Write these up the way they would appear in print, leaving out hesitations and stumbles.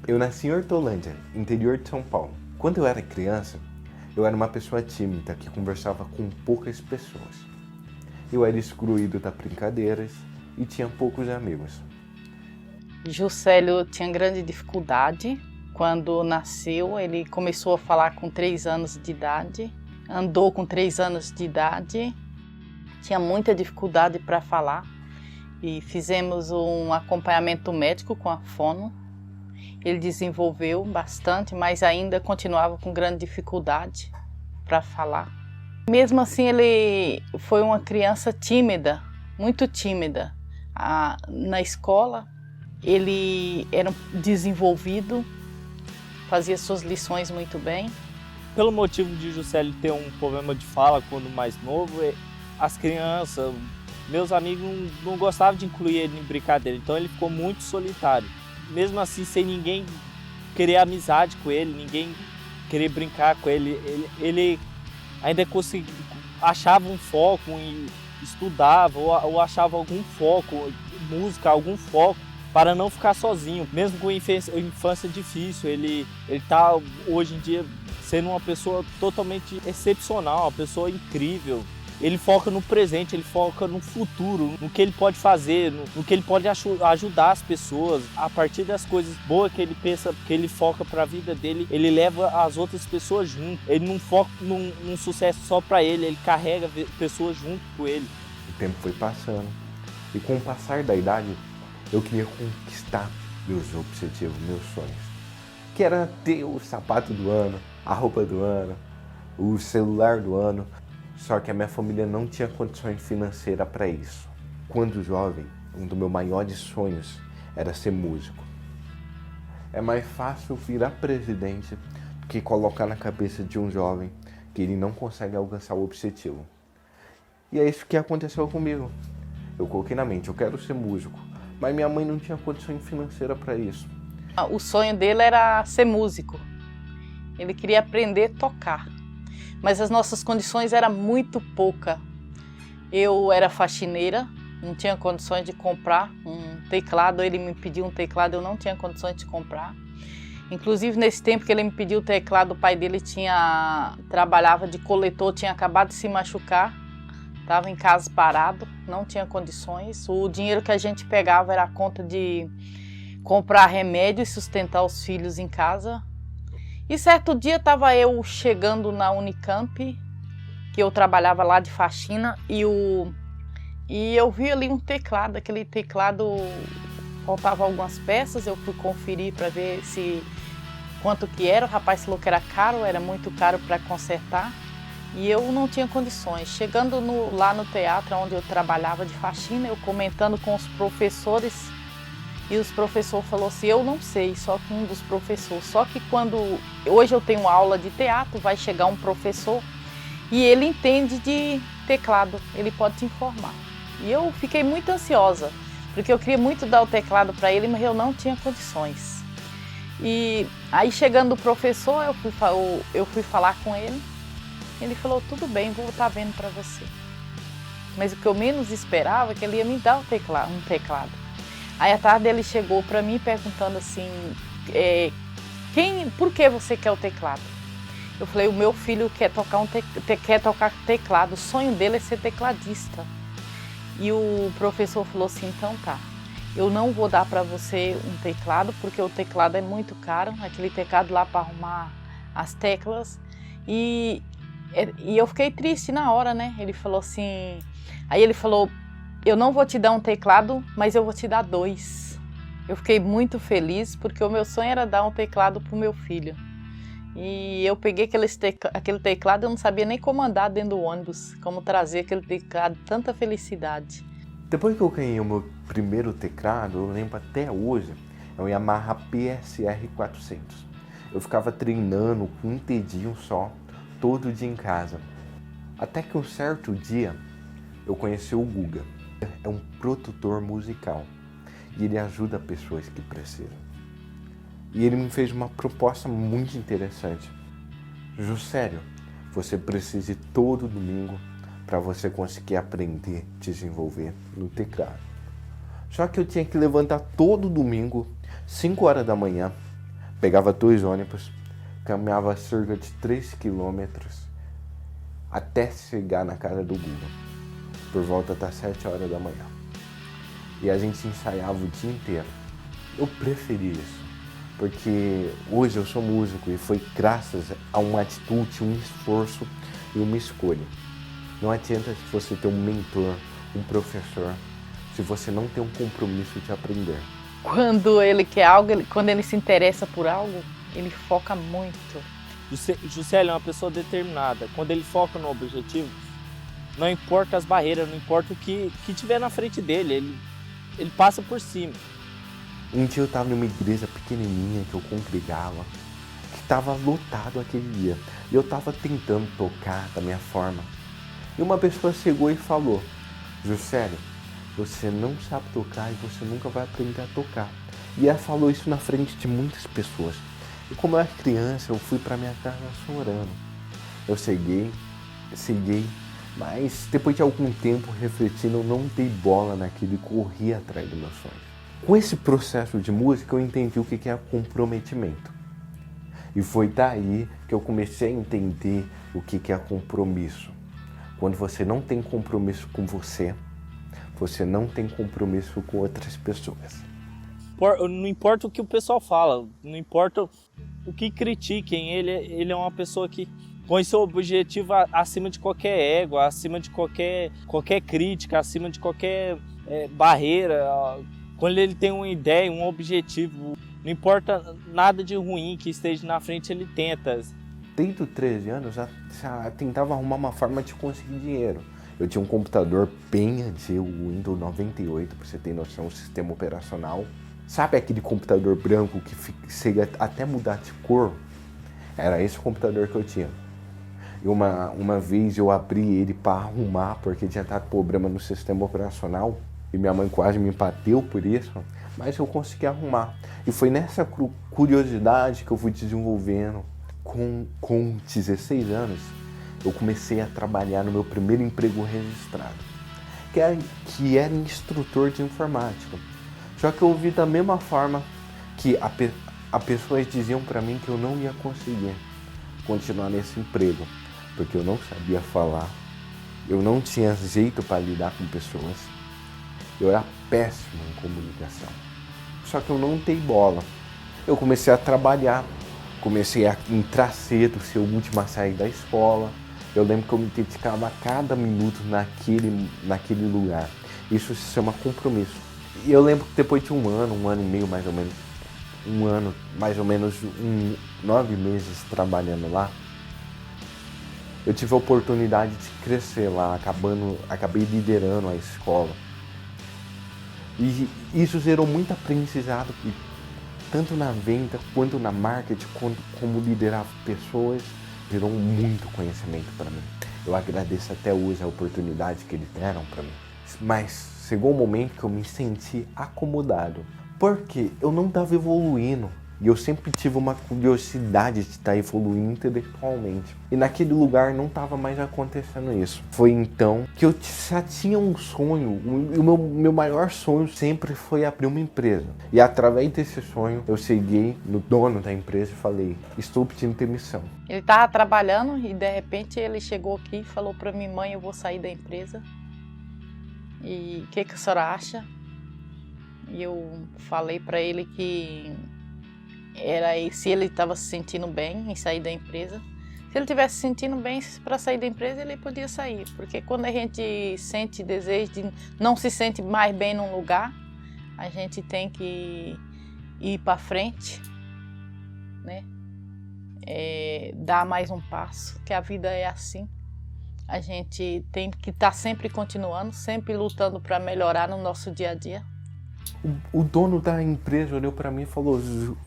Eu nasci em Hortolândia, interior de São Paulo. Quando eu era criança, eu era uma pessoa tímida que conversava com poucas pessoas. Eu era excluído das brincadeiras e tinha poucos amigos. Juscelio tinha grande dificuldade. Quando nasceu, ele começou a falar com 3 anos de idade, andou com 3 anos de idade, tinha muita dificuldade para falar e fizemos um acompanhamento médico com a fono. Ele desenvolveu bastante, mas ainda continuava com grande dificuldade para falar. Mesmo assim, ele foi uma criança tímida, muito tímida. Na escola, ele era desenvolvido, fazia suas lições muito bem. Pelo motivo de Juscelio ter um problema de fala quando mais novo, as crianças, meus amigos não gostavam de incluir ele em brincadeira, então ele ficou muito solitário. Mesmo assim, sem ninguém querer amizade com ele, ninguém querer brincar com ele, ele ainda conseguia, achava um foco e estudava ou achava algum foco, música, algum foco, para não ficar sozinho. Mesmo com infância difícil, ele está hoje em dia sendo uma pessoa totalmente excepcional, uma pessoa incrível. Ele foca no presente, ele foca no futuro, no que ele pode fazer, no que ele pode ajudar as pessoas. A partir das coisas boas que ele pensa, que ele foca para a vida dele, ele leva as outras pessoas junto. Ele não foca num sucesso só para ele, ele carrega pessoas junto com ele. O tempo foi passando e com o passar da idade, eu queria conquistar meus objetivos, meus sonhos. Que era ter o sapato do ano, a roupa do ano, o celular do ano. Só que a minha família não tinha condições financeiras para isso. Quando jovem, um dos meus maiores sonhos era ser músico. É mais fácil virar presidente do que colocar na cabeça de um jovem que ele não consegue alcançar o objetivo. E é isso que aconteceu comigo. Eu coloquei na mente, eu quero ser músico, mas minha mãe não tinha condições financeiras para isso. O sonho dele era ser músico. Ele queria aprender a tocar. Mas as nossas condições eram muito poucas. Eu era faxineira, não tinha condições de comprar um teclado. Ele me pediu um teclado, eu não tinha condições de comprar. Inclusive, nesse tempo que ele me pediu o teclado, o pai dele trabalhava de coletor, tinha acabado de se machucar, estava em casa parado, não tinha condições. O dinheiro que a gente pegava era a conta de comprar remédio e sustentar os filhos em casa. E certo dia estava eu chegando na Unicamp, que eu trabalhava lá de faxina, e eu vi ali um teclado, aquele teclado faltava algumas peças, eu fui conferir para ver quanto que era, o rapaz falou que era caro, era muito caro para consertar, e eu não tinha condições. Chegando lá no teatro onde eu trabalhava de faxina, eu comentando com os professores, e os professores falaram assim, eu não sei, só que um dos professores. Só que hoje eu tenho aula de teatro, vai chegar um professor e ele entende de teclado, ele pode te informar. E eu fiquei muito ansiosa, porque eu queria muito dar o teclado para ele, mas eu não tinha condições. E aí chegando o professor, eu fui falar com ele, ele falou, tudo bem, vou estar vendo para você. Mas o que eu menos esperava é que ele ia me dar um teclado. Aí à tarde ele chegou para mim perguntando assim, por que você quer o teclado? Eu falei, o meu filho quer tocar teclado, o sonho dele é ser tecladista. E o professor falou assim, então tá, eu não vou dar para você um teclado, porque o teclado é muito caro, aquele teclado lá para arrumar as teclas. E eu fiquei triste na hora, né? Ele falou assim, aí ele falou, eu não vou te dar um teclado, mas eu vou te dar 2. Eu fiquei muito feliz, porque o meu sonho era dar um teclado para o meu filho. E eu peguei aquele teclado, eu não sabia nem como andar dentro do ônibus, como trazer aquele teclado, tanta felicidade. Depois que eu ganhei o meu primeiro teclado, eu lembro até hoje, é um Yamaha PSR 400. Eu ficava treinando com um dedinho só, todo dia em casa. Até que um certo dia, eu conheci o Guga. É um produtor musical e ele ajuda pessoas que precisam. E ele me fez uma proposta muito interessante. Juscelio, você precisa ir todo domingo para você conseguir aprender, desenvolver no teclado. Só que eu tinha que levantar todo domingo, 5 horas da manhã, pegava 2 ônibus, caminhava cerca de 3 quilômetros até chegar na casa do Guga, por volta das 7 horas da manhã. E a gente ensaiava o dia inteiro. Eu preferi isso, porque hoje eu sou músico e foi graças a uma atitude, um esforço e uma escolha. Não adianta você ter um mentor, um professor, se você não tem um compromisso de aprender. Quando ele quer algo, quando ele se interessa por algo, ele foca muito. Juscelio é uma pessoa determinada. Quando ele foca no objetivo, não importa as barreiras, não importa o que tiver na frente dele, ele passa por cima. Um dia eu estava numa igreja pequenininha que eu congregava, que estava lotado aquele dia. E eu estava tentando tocar da minha forma. E uma pessoa chegou e falou: Juscelio, você não sabe tocar e você nunca vai aprender a tocar. E ela falou isso na frente de muitas pessoas. E como eu era criança, eu fui para minha casa chorando. Eu cheguei, mas depois de algum tempo refletindo, eu não dei bola naquilo e corri atrás dos meus sonhos. Com esse processo de música, eu entendi o que é comprometimento. E foi daí que eu comecei a entender o que é compromisso. Quando você não tem compromisso com você, você não tem compromisso com outras pessoas. Não importa o que o pessoal fala, não importa o que critiquem, ele é uma pessoa que põe seu objetivo acima de qualquer ego, acima de qualquer crítica, acima de qualquer barreira. Quando ele tem uma ideia, um objetivo, não importa nada de ruim que esteja na frente, ele tenta. Desde os 13 anos, já tentava arrumar uma forma de conseguir dinheiro. Eu tinha um computador bem antigo, Windows 98, para você ter noção, o sistema operacional. Sabe aquele computador branco que chega até mudar de cor? Era esse o computador que eu tinha. E uma vez eu abri ele para arrumar, porque tinha dado problema no sistema operacional. E minha mãe quase me bateu por isso, mas eu consegui arrumar. E foi nessa curiosidade que eu fui desenvolvendo. Com 16 anos, eu comecei a trabalhar no meu primeiro emprego registrado, que era instrutor de informática. Só que eu vi da mesma forma que as pessoas diziam para mim que eu não ia conseguir continuar nesse emprego, porque eu não sabia falar, eu não tinha jeito para lidar com pessoas, eu era péssimo em comunicação. Só que eu não dei bola. Eu comecei a trabalhar, comecei a entrar cedo, ser o último a sair da escola. Eu lembro que eu me dedicava a cada minuto naquele lugar. Isso se chama compromisso. E eu lembro que depois de um ano e meio mais ou menos, 9 meses trabalhando lá, eu tive a oportunidade de crescer lá, acabei liderando a escola. E isso gerou muito aprendizado, tanto na venda, quanto na marketing, como liderar pessoas, gerou muito conhecimento para mim. Eu agradeço até hoje a oportunidade que eles deram para mim. Mas chegou um momento que eu me senti acomodado, porque eu não estava evoluindo. E eu sempre tive uma curiosidade de estar evoluindo intelectualmente. E naquele lugar não estava mais acontecendo isso. Foi então que eu já tinha um sonho. E o meu maior sonho sempre foi abrir uma empresa. E através desse sonho, eu cheguei no dono da empresa e falei: estou pedindo demissão. Ele estava trabalhando e de repente ele chegou aqui e falou para mim: mãe, eu vou sair da empresa. E o que a senhora acha? E eu falei para ele que se ele estava se sentindo bem em sair da empresa. Se ele estivesse se sentindo bem para sair da empresa, ele podia sair. Porque quando a gente sente desejo de não se sente mais bem num lugar, a gente tem que ir para frente, né? Dar mais um passo, que a vida é assim. A gente tem que estar sempre continuando, sempre lutando para melhorar no nosso dia a dia. O dono da empresa olhou para mim e falou: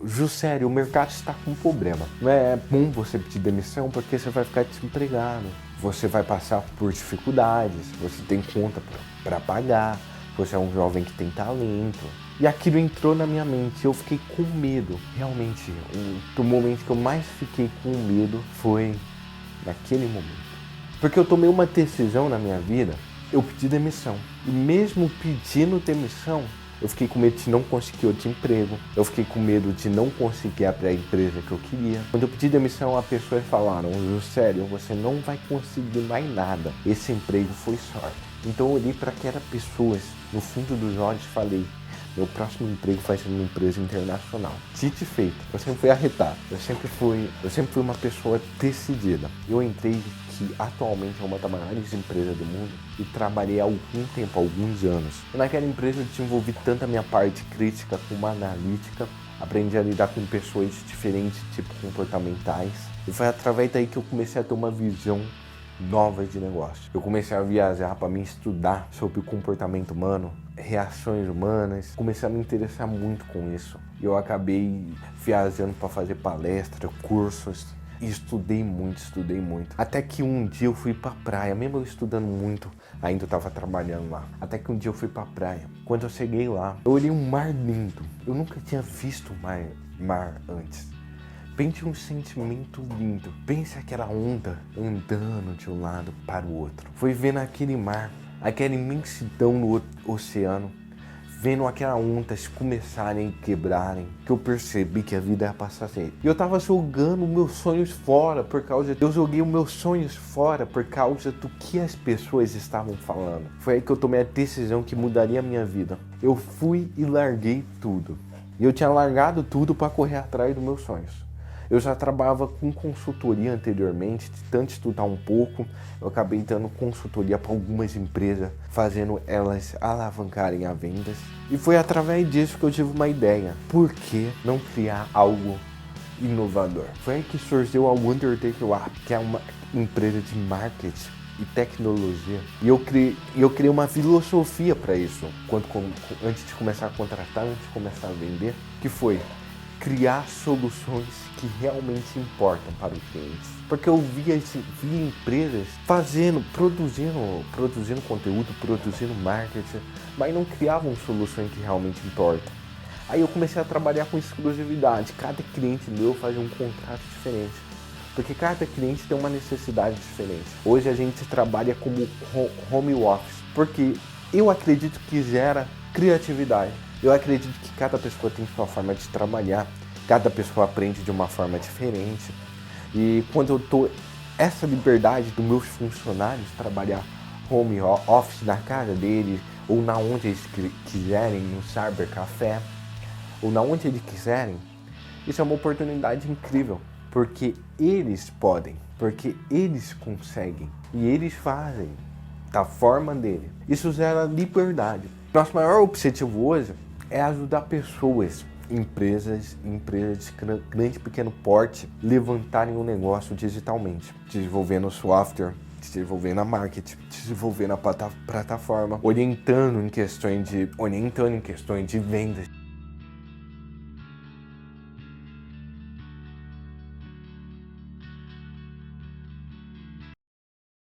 Juscelio, o mercado está com um problema. Não é bom você pedir demissão porque você vai ficar desempregado. Você vai passar por dificuldades, você tem conta para pagar, você é um jovem que tem talento. E aquilo entrou na minha mente, eu fiquei com medo. Realmente, o momento que eu mais fiquei com medo foi naquele momento. Porque eu tomei uma decisão na minha vida, eu pedi demissão. E mesmo pedindo demissão, Eu fiquei com medo de não conseguir outro emprego. Eu fiquei com medo de não conseguir abrir a empresa que eu queria. Quando eu pedi demissão, a pessoa falaram: sério, você não vai conseguir mais nada. Esse emprego foi sorte. Então eu olhei para aquelas pessoas no fundo dos olhos e falei: meu próximo emprego vai ser numa empresa internacional. Dito e feito, eu sempre fui arretado. Eu sempre fui uma pessoa decidida. Eu entrei que atualmente é uma das maiores empresas do mundo e trabalhei há algum tempo, alguns anos. E naquela empresa eu desenvolvi tanto a minha parte crítica como analítica. Aprendi a lidar com pessoas de diferentes tipos comportamentais. E foi através daí que eu comecei a ter uma visão nova de negócio. Eu comecei a viajar para me estudar sobre o comportamento humano, reações humanas. Comecei a me interessar muito com isso. Eu acabei viajando para fazer palestra, cursos. E estudei muito. Até que um dia eu fui pra praia, mesmo eu estudando muito, ainda eu tava trabalhando lá. Até que um dia eu fui pra praia. Quando eu cheguei lá, eu olhei um mar lindo. Eu nunca tinha visto mar antes. Pense um sentimento lindo. Pense aquela onda andando de um lado para o outro. Foi vendo aquele mar, aquela imensidão no oceano, vendo aquelas ondas começarem a quebrarem, que eu percebi que a vida ia passar assim. E eu tava jogando meus sonhos fora eu joguei os meus sonhos fora por causa do que as pessoas estavam falando. Foi aí que eu tomei a decisão que mudaria a minha vida. Eu fui e larguei tudo. E eu tinha largado tudo para correr atrás dos meus sonhos. Eu já trabalhava com consultoria anteriormente, de tanto estudar um pouco, eu acabei dando consultoria para algumas empresas, fazendo elas alavancarem as vendas. E foi através disso que eu tive uma ideia. Por que não criar algo inovador? Foi aí que surgiu a Undertaker App, que é uma empresa de marketing e tecnologia. E eu criei uma filosofia para isso, antes de começar a contratar, antes de começar a vender, que foi criar soluções que realmente importam para os clientes. Porque eu via empresas produzindo conteúdo, produzindo marketing, mas não criavam soluções que realmente importam. Aí eu comecei a trabalhar com exclusividade. Cada cliente meu fazia um contrato diferente. Porque cada cliente tem uma necessidade diferente. Hoje a gente trabalha como home office, porque eu acredito que gera criatividade. Eu acredito que cada pessoa tem sua forma de trabalhar, cada pessoa aprende de uma forma diferente. E quando eu tô essa liberdade dos meus funcionários trabalhar home office na casa deles, ou na onde eles quiserem, no cybercafé, ou na onde eles quiserem, isso é uma oportunidade incrível, porque eles podem, porque eles conseguem, e eles fazem da forma dele. Isso gera liberdade. Nosso maior objetivo hoje é ajudar pessoas, empresas de grande e pequeno porte, levantarem um negócio digitalmente, desenvolvendo software, desenvolvendo a marketing, desenvolvendo a plataforma, orientando em questões de vendas.